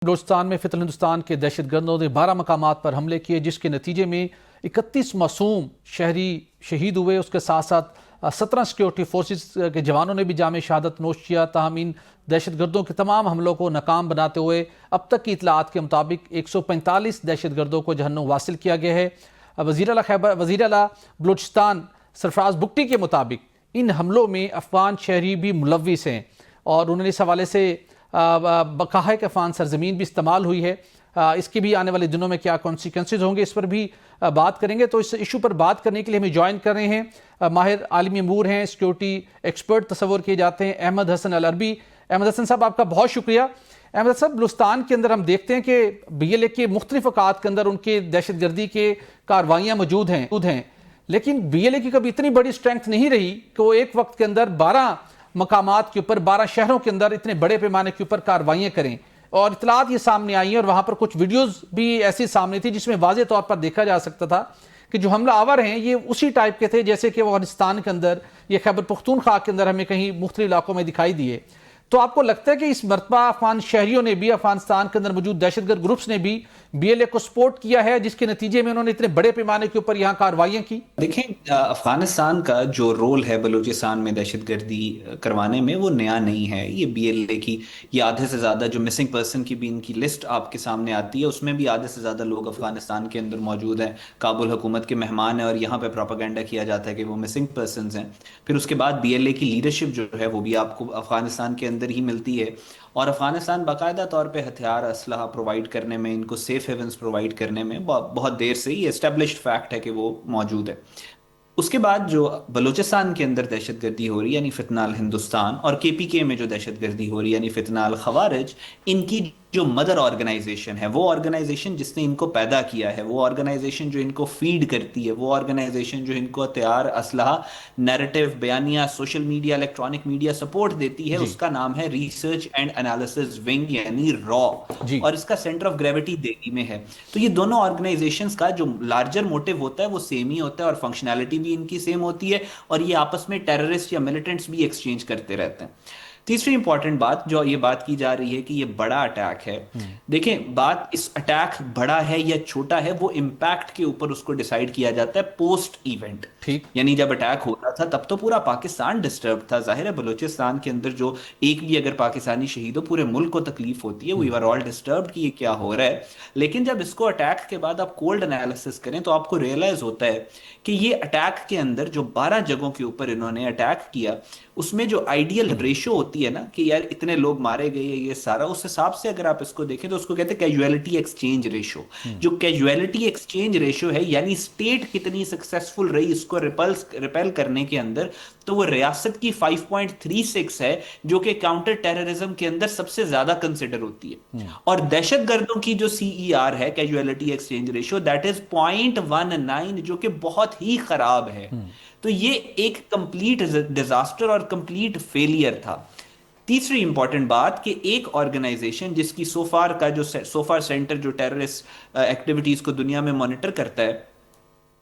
بلوچستان میں فطر ہندوستان کے دہشت گردوں نے 12 مقامات پر حملے کیے، جس کے نتیجے میں 31 معصوم شہری شہید ہوئے۔ اس کے ساتھ ساتھ 17 سیکیورٹی فورسز کے جوانوں نے بھی جامع شہادت نوش کیا۔ تاہم ان دہشت گردوں کے تمام حملوں کو ناکام بناتے ہوئے اب تک کی اطلاعات کے مطابق 145 دہشت گردوں کو جہنم واصل کیا گیا ہے۔ وزیر اعلیٰ بلوچستان سرفراز بگٹی کے مطابق ان حملوں میں افغان شہری بھی ملوث ہیں، اور انہوں نے اس حوالے سے کہا ہے کہ افغان سرزمین بھی استعمال ہوئی ہے۔ اس کے بھی آنے والے دنوں میں کیا کانسیکوینسز ہوں گے، اس پر بھی بات کریں گے۔ تو اس ایشو پر بات کرنے کے لیے ہمیں جوائن کر رہے ہیں ماہر عالمی امور ہیں، سیکیورٹی ایکسپرٹ تصور کیے جاتے ہیں، احمد حسن العربی۔ احمد حسن صاحب، آپ کا بہت شکریہ۔ احمد صاحب، بلوچستان کے اندر ہم دیکھتے ہیں کہ بی ایل اے کے مختلف اوقات کے اندر ان کے دہشت گردی کے کارروائیاں موجود ہیں، لیکن بی ایل اے کی کبھی اتنی بڑی اسٹرینتھ نہیں رہی کہ وہ ایک وقت کے اندر 12 مقامات کے اوپر 12 شہروں کے اندر اتنے بڑے پیمانے کے اوپر کارروائیاں کریں۔ اور اطلاعات یہ سامنے آئی ہیں، اور وہاں پر کچھ ویڈیوز بھی ایسی سامنے تھی جس میں واضح طور پر دیکھا جا سکتا تھا کہ جو حملہ آور ہیں یہ اسی ٹائپ کے تھے جیسے کہ افغانستان کے اندر یا خیبر پختونخوا کے اندر ہمیں کہیں مختلف علاقوں میں دکھائی دیے۔ تو آپ کو لگتا ہے کہ اس مرتبہ افغان شہریوں نے بھی، افغانستان کے اندر موجود دہشت گرد گروپس نے بھی بی ایل اے کو سپورٹ کیا ہے، جس کے نتیجے میں انہوں نے اتنے بڑے پیمانے کے اوپر یہاں کارروائیاں کی؟ دیکھیں، افغانستان کا جو رول ہے بلوچستان میں دہشت گردی کروانے میں، وہ نیا نہیں ہے۔ یہ بی ایل اے کی یہ آدھے سے زیادہ جو مسنگ پرسن کی بھی ان کی لسٹ آپ کے سامنے آتی ہے، اس میں بھی آدھے سے زیادہ لوگ افغانستان کے اندر موجود ہیں، کابل حکومت کے مہمان ہیں، اور یہاں پہ پروپیگنڈا کیا جاتا ہے کہ وہ مسنگ پرسنز ہیں۔ پھر اس کے بعد بی ایل اے کی لیڈرشپ جو ہے وہ بھی آپ کو افغانستان کے اندر ہی ملتی ہے، اور افغانستان باقاعدہ طور پہ ہتھیار اسلحہ پرووائڈ کرنے میں، ان کو سیف ہیونز پرووائڈ کرنے میں بہت دیر سے یہ اسٹیبلشڈ فیکٹ ہے کہ وہ موجود ہے۔ اس کے بعد جو بلوچستان کے اندر دہشت گردی ہو رہی ہے یعنی فتنہ الہندوستان، اور کے پی کے میں جو دہشت گردی ہو رہی ہے یعنی فتنہ الخوارج، ان کی جو مدر آرگنائزیشن ہے، وہ آرگنائزیشن جس نے ان کو پیدا کیا ہے، وہ آرگنائزیشن جو ان کو فیڈ کرتی ہے، وہ آرگنائزیشن جو ان کو ہتھیار اسلحہ نیریٹو بیانیہ social media electronic media support دیتی ہے، جی اس کا نام ہے ریسرچ اینڈ انالیسس ونگ یعنی را، جی اور اس کا سینٹر آف گریوٹی دہلی میں ہے۔ تو یہ دونوں آرگنائزیشنز کا جو لارجر موٹیو ہوتا ہے وہ سیم ہی ہوتا ہے، اور فنکشنالٹی بھی ان کی سیم ہوتی ہے، اور یہ آپس میں ٹیررسٹ یا ملیٹنٹس بھی ایکسچینج کرتے رہتے ہیں۔ تیسری امپورٹنٹ بات جو یہ بات کی جا رہی ہے کہ یہ بڑا اٹیک ہے، دیکھیں بات اس اٹیک بڑا ہے یا چھوٹا ہے، وہ امپیکٹ کے اوپر اس کو ڈیسائیڈ کیا جاتا ہے پوسٹ ایونٹ۔ ٹھیک۔ یعنی جب اٹیک ہو رہا تھا تب تو پورا پاکستان ڈسٹرب تھا، ظاہر ہے بلوچستان کے اندر جو ایک بھی اگر پاکستانی شہید ہو پورے ملک کو تکلیف ہوتی ہے، وی آر آل ڈسٹربڈ کہ یہ کیا ہو رہا ہے۔ لیکن جب اس کو اٹیک کے بعد آپ کولڈ انالیسس کریں تو آپ کو ریئلائز ہوتا ہے کہ یہ اٹیک کے اندر جو 12 جگہوں کے اوپر انہوں نے اٹیک کیا، اس میں جو آئیڈیل ریشو ہوتی ہے نا کہ یار اتنے لوگ مارے گئے، یہ سارا اس حساب سے اگر آپ اس کو دیکھیں تو اس کو کہتے ہیں کیجویلٹی ایکسچینج ریشو۔ جو کیجویلٹی ایکسچینج ریشو ہے یعنی اسٹیٹ کتنی سکسیسفل رہی اس کو ریپیل کرنے کے اندر، تو وہ ریاست کی 5.36 ہے، جو کہ کاؤنٹر ٹیررزم کے اندر سب سے زیادہ کنسیڈر ہوتی ہے۔ اور دہشت گردوں کی جو سی ای آر ہے casualty exchange ratio, that is 0.19، جو کہ بہت ہی خراب ہے۔ تو یہ ایک کمپلیٹ ڈیزاسٹر اور کمپلیٹ فیلئر تھا۔ تیسری امپورٹنٹ بات کہ ایک آرگنائزیشن جس کی سوفار سینٹر جو ٹیررسٹ ایکٹیویٹیز کو دنیا میں مانیٹر کرتا ہے،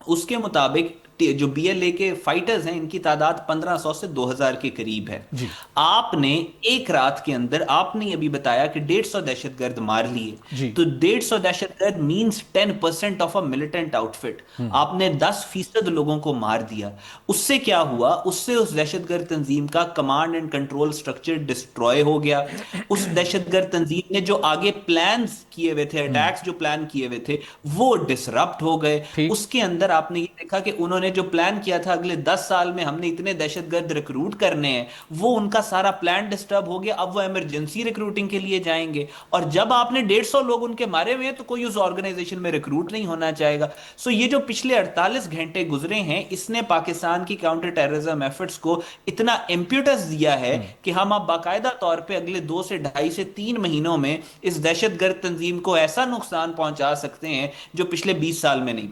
اس کے مطابق جو بی ایل اے کے فائٹرز ہیں ان کی تعداد 1500 سے 2000 کے قریب ہے۔ جی آپ نے ایک رات کے اندر، آپ نے ابھی بتایا کہ 150 دہشت گرد مار لیے، جی تو 150 دہشت گرد means 10% of a militant outfit. آپ نے 10% لوگوں کو مار دیا۔ اس سے کیا ہوا؟ اس سے اس دہشت گرد تنظیم کا command and control structure destroy ہو گیا۔ اس دہشت گرد تنظیم نے جو آگے پلانز کیے ہوئے تھے، اٹیکس جو پلان کیے ہوئے تھے، وہ ڈسرپٹ ہو گئے۔ اس کے اندر آپ نے یہ دیکھا کہ انہوں نے جو پلان کیا تھا اگلے 10 سال میں ہم نے اتنے دہشت گرد ریکروٹ کرنے ہیں، وہ ان کا سارا پلان ڈسٹرب ہو گیا۔ اب وہ ایمرجنسی ریکروٹنگ کے لیے جائیں گے، اور جب آپ نے 150 لوگ ان کے مارے ہوئے ہیں تو کوئی اس آرگنائزیشن میں ریکروٹ نہیں ہونا چاہے گا۔ سو یہ جو پچھلے 48 گھنٹے گزرے ہیں، اس نے پاکستان کی کاؤنٹر ٹیررزم ایفرٹس کو اتنا امپیوٹس دیا ہے کہ ہم اب باقاعدہ طور پہ اگلے 2 سے 2.5 سے 3 مہینوں میں اس دہشت گرد تنظیم کو ایسا نقصان پہنچا سکتے ہیں جو پچھلے 20 سال میں نہیں۔